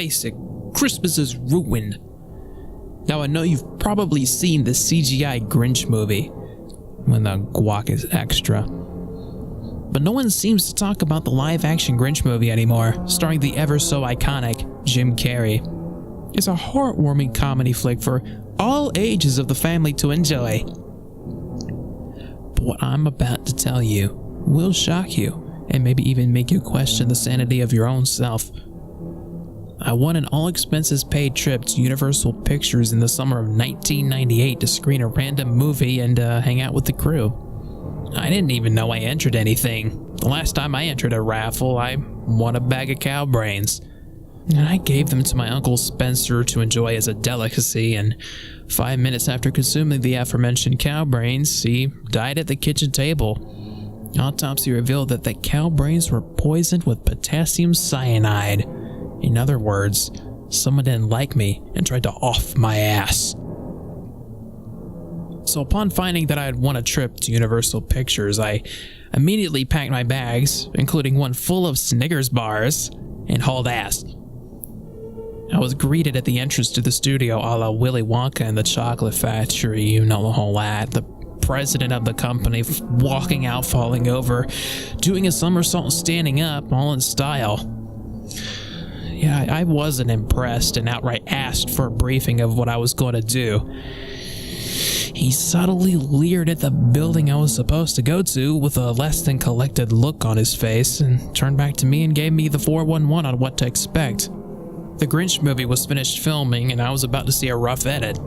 face it, Christmas is ruined. Now I know you've probably seen the CGI Grinch movie, when the guac is extra. But no one seems to talk about the live-action Grinch movie anymore, starring the ever-so-iconic Jim Carrey. It's a heartwarming comedy flick for all ages of the family to enjoy. But what I'm about to tell you will shock you, and maybe even make you question the sanity of your own self. I won an all-expenses-paid trip to Universal Pictures in the summer of 1998 to screen a random movie and hang out with the crew. I didn't even know I entered anything. The last time I entered a raffle, I won a bag of cow brains. And I gave them to my Uncle Spencer to enjoy as a delicacy, and 5 minutes after consuming the aforementioned cow brains, he died at the kitchen table. Autopsy revealed that the cow brains were poisoned with potassium cyanide. In other words, someone didn't like me and tried to off my ass. So upon finding that I had won a trip to Universal Pictures, I immediately packed my bags, including one full of Snickers bars, and hauled ass. I was greeted at the entrance to the studio a la Willy Wonka and the Chocolate Factory, you know the whole lot. The president of the company walking out, falling over, doing a somersault standing up, all in style. Yeah, I wasn't impressed and outright asked for a briefing of what I was going to do. He subtly leered at the building I was supposed to go to with a less than collected look on his face and turned back to me and gave me the 411 on what to expect. The Grinch movie was finished filming and I was about to see a rough edit.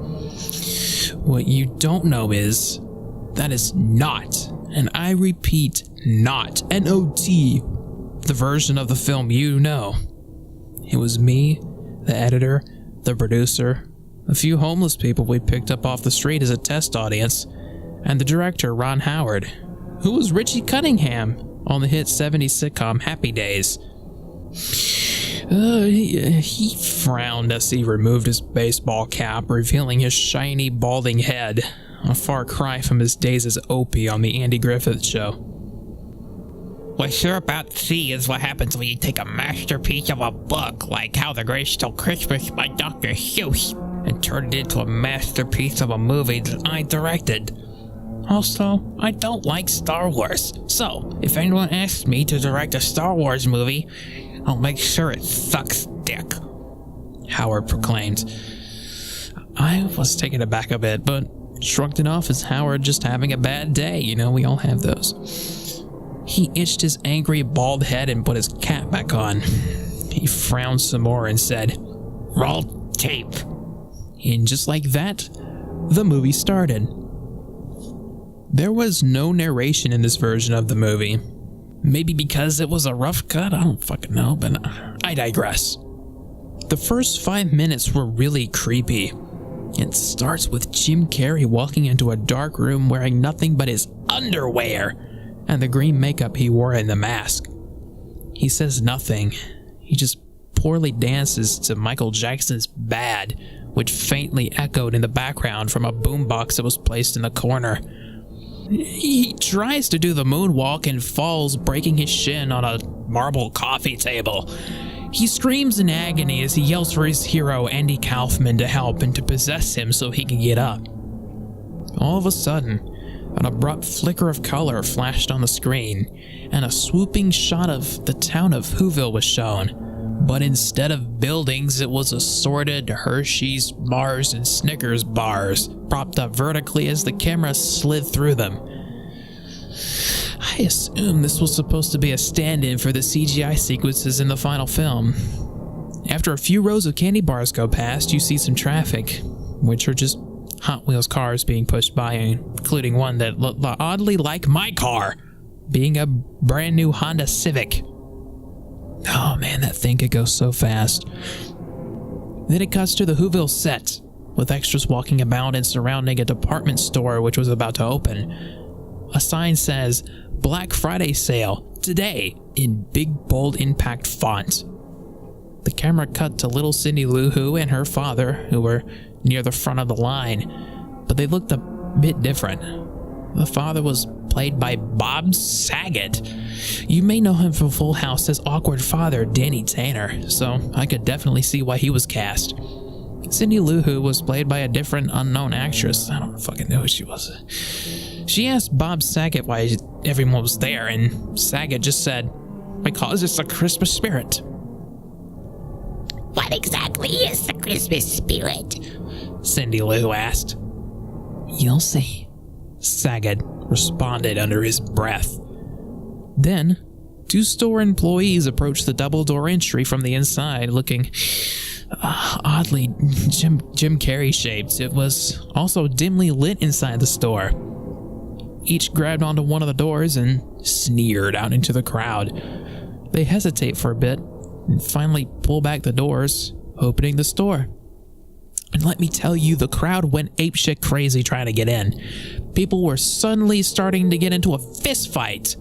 What you don't know is, that is not, and I repeat, not, N-O-T, the version of the film you know. It was me, the editor, the producer, a few homeless people we picked up off the street as a test audience, and the director, Ron Howard, who was Richie Cunningham on the hit 70s sitcom Happy Days. He frowned as he removed his baseball cap, revealing his shiny, balding head, a far cry from his days as Opie on the Andy Griffith Show. What you're about to see is what happens when you take a masterpiece of a book, like How the Grinch Stole Christmas by Dr. Seuss, and turn it into a masterpiece of a movie that I directed. Also, I don't like Star Wars, so if anyone asks me to direct a Star Wars movie, I'll make sure it sucks dick, Howard proclaimed. I was taken aback a bit, but shrugged it off as Howard just having a bad day. You know, we all have those. He itched his angry bald head and put his cap back on. He frowned some more and said, "Roll tape." And just like that, the movie started. There was no narration in this version of the movie. Maybe because it was a rough cut, I don't fucking know, but I digress. The first 5 minutes were really creepy. It starts with Jim Carrey walking into a dark room wearing nothing but his underwear and the green makeup he wore in the mask. He says nothing. He just poorly dances to Michael Jackson's Bad, which faintly echoed in the background from a boombox that was placed in the corner. He tries to do the moonwalk and falls, breaking his shin on a marble coffee table. He screams in agony as he yells for his hero, Andy Kaufman, to help and to possess him so he can get up. All of a sudden, an abrupt flicker of color flashed on the screen, and a swooping shot of the town of Whoville was shown. But instead of buildings, it was assorted Hershey's, Mars, and Snickers bars, propped up vertically as the camera slid through them. I assume this was supposed to be a stand-in for the CGI sequences in the final film. After a few rows of candy bars go past, you see some traffic, which are just Hot Wheels cars being pushed by, including one that looked oddly like my car, being a brand new Honda Civic. Oh man, that thing could go so fast. Then it cuts to the Whoville set, with extras walking about and surrounding a department store which was about to open. A sign says, "Black Friday sale, today," in big bold impact font. The camera cut to little Cindy Lou Who and her father, who were near the front of the line, but they looked a bit different. The father was played by Bob Saget. You may know him from Full House's awkward father, Danny Tanner, so I could definitely see why he was cast. Cindy Lou Who was played by a different unknown actress. I don't fucking know who she was. She asked Bob Saget why everyone was there, and Saget just said, "Because it's the Christmas spirit." What exactly is the Christmas spirit? Cindy Lou asked. "You'll see," Saget responded under his breath. Then, two store employees approached the double-door entry from the inside, looking oddly Jim Carrey shaped. It was also dimly lit inside the store. Each grabbed onto one of the doors and sneered out into the crowd. They hesitate for a bit and finally pull back the doors, opening the store. And let me tell you, the crowd went apeshit crazy trying to get in. People were suddenly starting to get into a fist fight.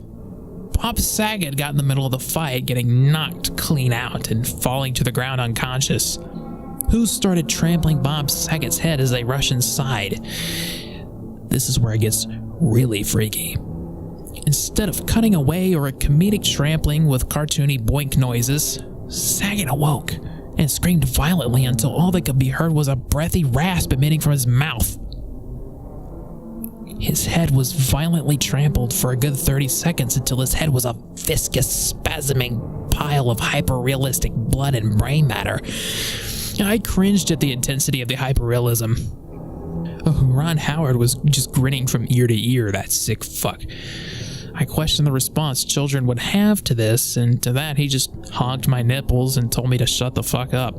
Bob Saget got in the middle of the fight, getting knocked clean out and falling to the ground unconscious. Who started trampling Bob Saget's head as they rushed inside. This is where it gets really freaky. Instead of cutting away or a comedic trampling with cartoony boink noises, Saget awoke and screamed violently until all that could be heard was a breathy rasp emitting from his mouth. His head was violently trampled for a good 30 seconds until his head was a viscous, spasming pile of hyper-realistic blood and brain matter. I cringed at the intensity of the hyperrealism. Ron Howard was just grinning from ear to ear, that sick fuck. I questioned the response children would have to this, and to that he just hogged my nipples and told me to shut the fuck up.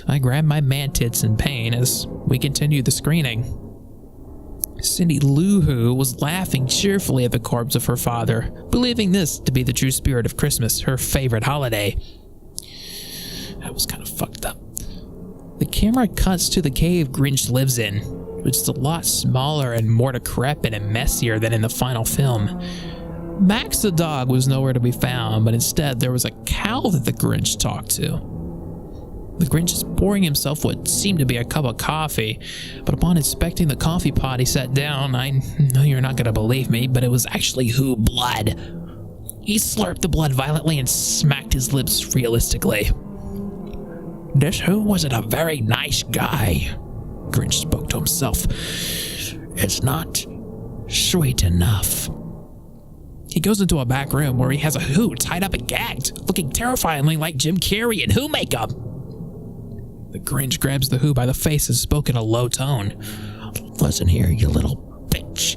I grabbed my man tits in pain as we continued the screening. Cindy Lou Who was laughing cheerfully at the corpse of her father, believing this to be the true spirit of Christmas, her favorite holiday. That was kind of fucked up. The camera cuts to the cave Grinch lives in, which is a lot smaller and more decrepit and messier than in the final film. Max the dog was nowhere to be found, but instead there was a cow that the Grinch talked to. The Grinch is pouring himself what seemed to be a cup of coffee, but upon inspecting the coffee pot he sat down. I know you're not going to believe me, but it was actually Who blood. He slurped the blood violently and smacked his lips realistically. "This Who wasn't a very nice guy," Grinch spoke to himself. "It's not sweet enough." He goes into a back room where he has a Who tied up and gagged, looking terrifyingly like Jim Carrey in Who makeup. The Grinch grabs the Who by the face and spoke in a low tone. "Listen here, you little bitch.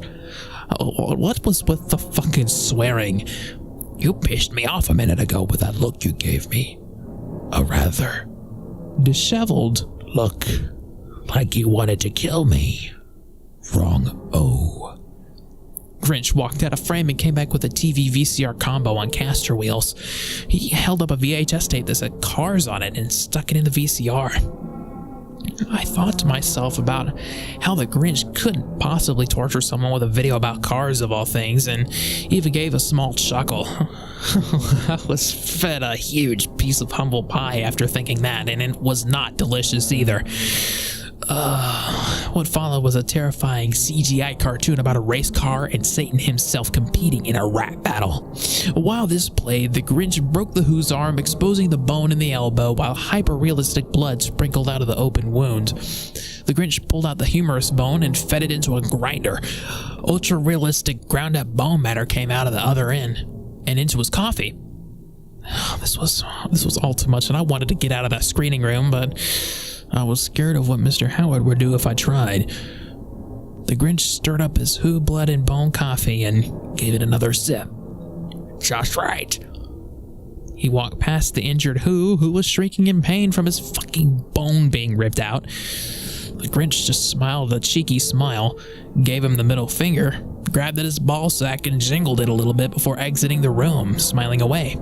What was with the fucking swearing? You pissed me off a minute ago with that look you gave me. A rather disheveled look, like you wanted to kill me. Wrong O." Grinch walked out of frame and came back with a TV VCR combo on caster wheels. He held up a VHS tape that said Cars on it and stuck it in the VCR. I thought to myself about how the Grinch couldn't possibly torture someone with a video about cars of all things, and even gave a small chuckle. I was fed a huge piece of humble pie after thinking that, and it was not delicious either. What followed was a terrifying CGI cartoon about a race car and Satan himself competing in a rap battle. While this played, the Grinch broke the Who's arm, exposing the bone in the elbow, while hyper-realistic blood sprinkled out of the open wound. The Grinch pulled out the humorous bone and fed it into a grinder. Ultra-realistic ground-up bone matter came out of the other end and into his coffee. This was all too much, and I wanted to get out of that screening room, but I was scared of what Mr. Howard would do if I tried. The Grinch stirred up his Who blood and bone coffee and gave it another sip. "Just right." He walked past the injured Who was shrieking in pain from his fucking bone being ripped out. The Grinch just smiled a cheeky smile, gave him the middle finger, grabbed at his ball sack and jingled it a little bit before exiting the room, smiling away.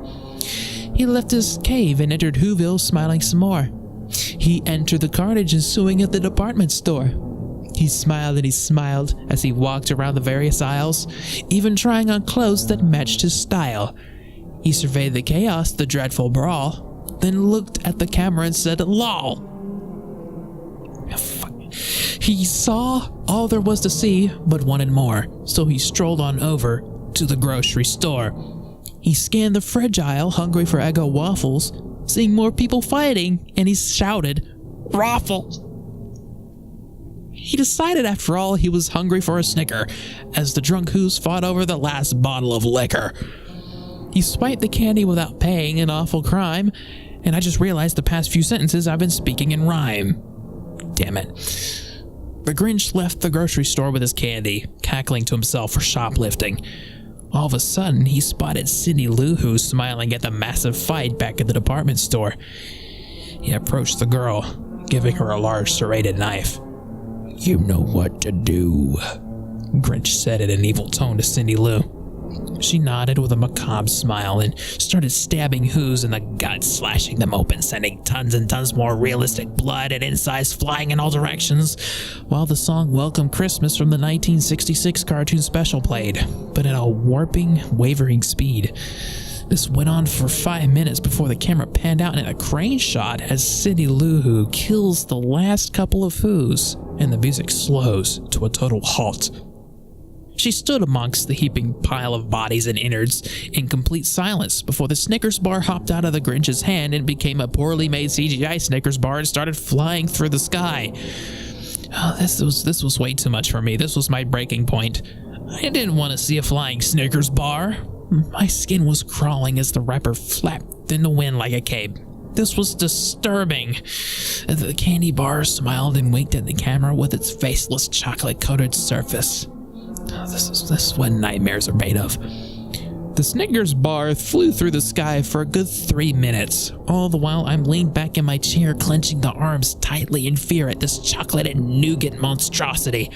He left his cave and entered Whoville, smiling some more. He entered the carnage ensuing at the department store. He smiled and he smiled as he walked around the various aisles, even trying on clothes that matched his style. He surveyed the chaos, the dreadful brawl, then looked at the camera and said, "LOL." He saw all there was to see, but wanted more, so he strolled on over to the grocery store. He scanned the fridge aisle, hungry for Eggo waffles, seeing more people fighting, and he shouted, "Raffles!" He decided after all he was hungry for a Snicker, as the drunk Who's fought over the last bottle of liquor. He swiped the candy without paying, an awful crime, and I just realized the past few sentences I've been speaking in rhyme. Damn it. The Grinch left the grocery store with his candy, cackling to himself for shoplifting. All of a sudden, he spotted Cindy Lou Who smiling at the massive fight back at the department store. He approached the girl, giving her a large serrated knife. "You know what to do," Grinch said in an evil tone to Cindy Lou. She nodded with a macabre smile and started stabbing Who's in the gut, slashing them open, sending tons and tons more realistic blood and insides flying in all directions, while the song Welcome Christmas from the 1966 cartoon special played, but at a warping, wavering speed. This went on for 5 minutes before the camera panned out in a crane shot as Cindy Lou Who kills the last couple of Who's, and the music slows to a total halt. She stood amongst the heaping pile of bodies and innards in complete silence before the Snickers bar hopped out of the Grinch's hand and became a poorly made CGI Snickers bar and started flying through the sky. Oh, this was way too much for me. This was my breaking point. I didn't want to see a flying Snickers bar. My skin was crawling as the wrapper flapped in the wind like a cape. This was disturbing. The candy bar smiled and winked at the camera with its faceless chocolate-coated surface. This is what nightmares are made of. The Snickers bar flew through the sky for a good 3 minutes. All the while, I'm leaned back in my chair, clenching the arms tightly in fear at this chocolate and nougat monstrosity.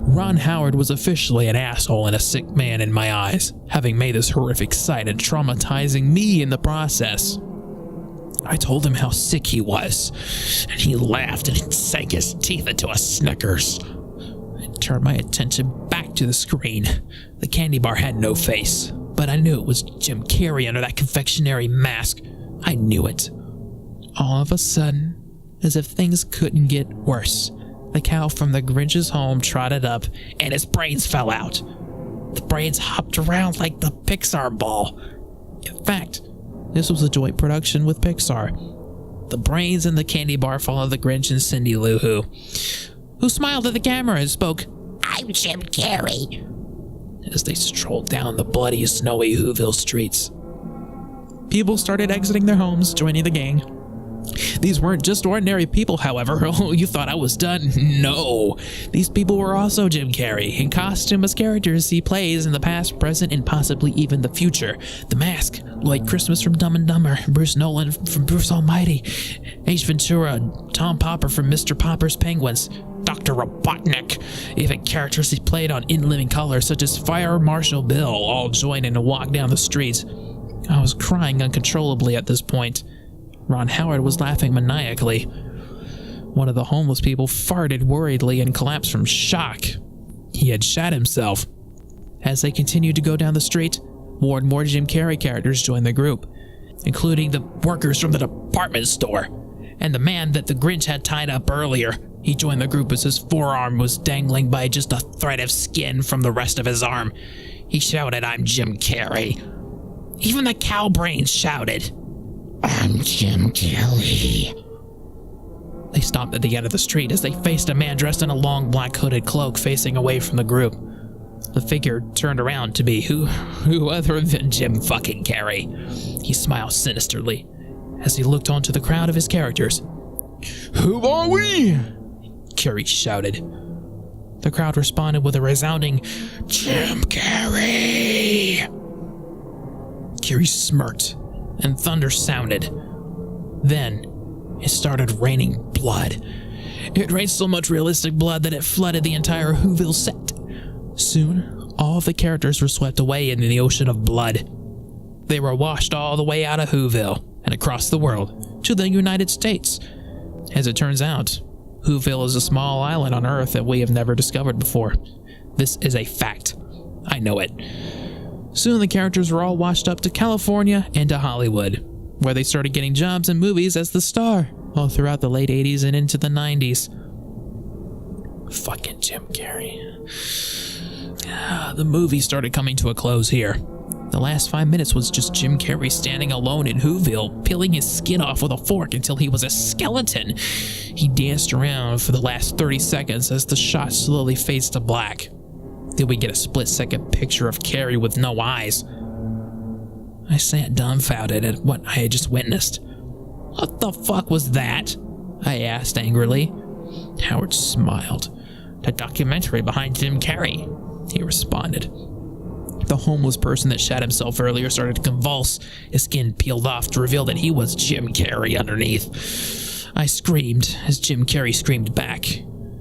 Ron Howard was officially an asshole and a sick man in my eyes, having made this horrific sight and traumatizing me in the process. I told him how sick he was, and he laughed and sank his teeth into a Snickers. I turned my attention back to the screen. The candy bar had no face, but I knew it was Jim Carrey under that confectionery mask. I knew it. All of a sudden, as if things couldn't get worse, the cow from the Grinch's home trotted up, and his brains fell out. The brains hopped around like the Pixar ball. In fact, this was a joint production with Pixar. The brains and the candy bar followed the Grinch and Cindy Lou Who smiled at the camera and spoke, "I'm Jim Carrey," as they strolled down the bloody, snowy Whoville streets. People started exiting their homes, joining the gang. These weren't just ordinary people, however. Oh, you thought I was done? No. These people were also Jim Carrey, in costume as characters he plays in the past, present, and possibly even the future. The Mask, Lloyd Christmas from Dumb and Dumber, Bruce Nolan from Bruce Almighty, Ace Ventura, Tom Popper from Mr. Popper's Penguins, Dr. Robotnik, even characters he played on In Living Color, such as Fire Marshal Bill, all joined in a walk down the streets. I was crying uncontrollably at this point. Ron Howard was laughing maniacally. One of the homeless people farted worriedly and collapsed from shock. He had shot himself. As they continued to go down the street, more and more Jim Carrey characters joined the group, including the workers from the department store, and the man that the Grinch had tied up earlier. He joined the group as his forearm was dangling by just a thread of skin from the rest of his arm. He shouted, "I'm Jim Carrey." Even the cow brains shouted, "I'm Jim Carrey." They stopped at the end of the street as they faced a man dressed in a long black hooded cloak facing away from the group. The figure turned around to be who other than Jim fucking Carrey. He smiled sinisterly as he looked onto the crowd of his characters. "Who are we?" Carrey shouted. The crowd responded with a resounding, "Jim Carrey!" Carrey smirked, and thunder sounded. Then, it started raining blood. It rained so much realistic blood that it flooded the entire Whoville set. Soon, all of the characters were swept away into the ocean of blood. They were washed all the way out of Whoville and across the world to the United States. As it turns out, Whoville is a small island on Earth that we have never discovered before. This is a fact. I know it. Soon the characters were all washed up to California and to Hollywood, where they started getting jobs in movies as the star, all throughout the late 80s and into the 90s. Fucking Jim Carrey. The movie started coming to a close here. The last 5 minutes was just Jim Carrey standing alone in Whoville, peeling his skin off with a fork until he was a skeleton. He danced around for the last 30 seconds as the shot slowly fades to black. Then we get a split-second picture of Carrey with no eyes. I sat dumbfounded at what I had just witnessed. What the fuck was that? I asked angrily. Howard smiled. The documentary behind Jim Carrey, he responded. The homeless person that shot himself earlier started to convulse. His skin peeled off to reveal that he was Jim Carrey underneath. I screamed as Jim Carrey screamed back.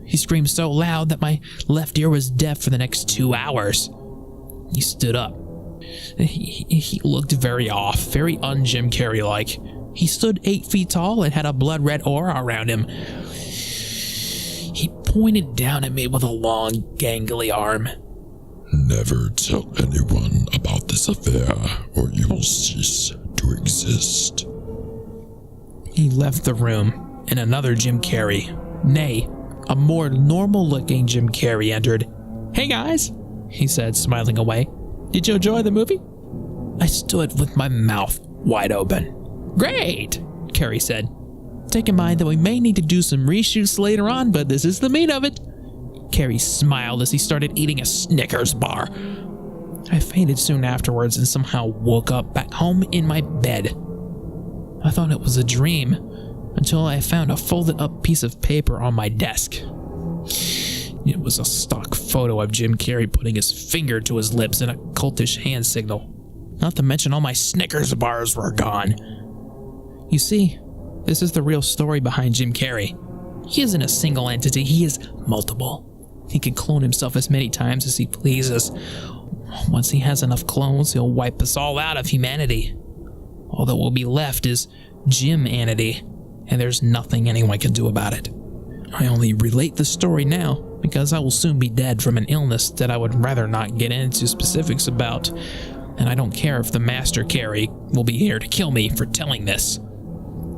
He screamed so loud that my left ear was deaf for the next 2 hours. He stood up. He looked very off, very un-Jim Carrey-like. He stood 8 feet tall and had a blood-red aura around him. He pointed down at me with a long, gangly arm. Never tell anyone about this affair, or you will cease to exist. He left the room, and another Jim Carrey, nay, a more normal-looking Jim Carrey entered. "Hey guys," he said, smiling away. "Did you enjoy the movie?" I stood with my mouth wide open. "Great," Carrey said. "Take in mind that we may need to do some reshoots later on, but this is the meat of it." Carrey smiled as he started eating a Snickers bar. I fainted soon afterwards and somehow woke up back home in my bed. I thought it was a dream until I found a folded up piece of paper on my desk. It was a stock photo of Jim Carrey putting his finger to his lips in a cultish hand signal. Not to mention all my Snickers bars were gone. You see, this is the real story behind Jim Carrey. He isn't a single entity, he is multiple. He can clone himself as many times as he pleases. Once he has enough clones, he'll wipe us all out of humanity. All that will be left is Jim-anity, and there's nothing anyone can do about it. I only relate the story now because I will soon be dead from an illness that I would rather not get into specifics about, and I don't care if the Master Carrey will be here to kill me for telling this.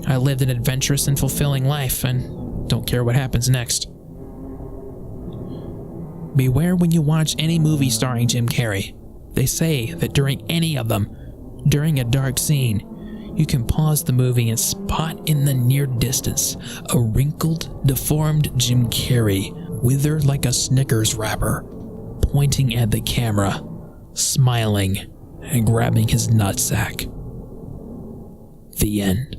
I lived an adventurous and fulfilling life, and don't care what happens next. Beware when you watch any movie starring Jim Carrey. They say that during any of them, during a dark scene, you can pause the movie and spot in the near distance a wrinkled, deformed Jim Carrey, withered like a Snickers wrapper, pointing at the camera, smiling, and grabbing his nutsack. The end.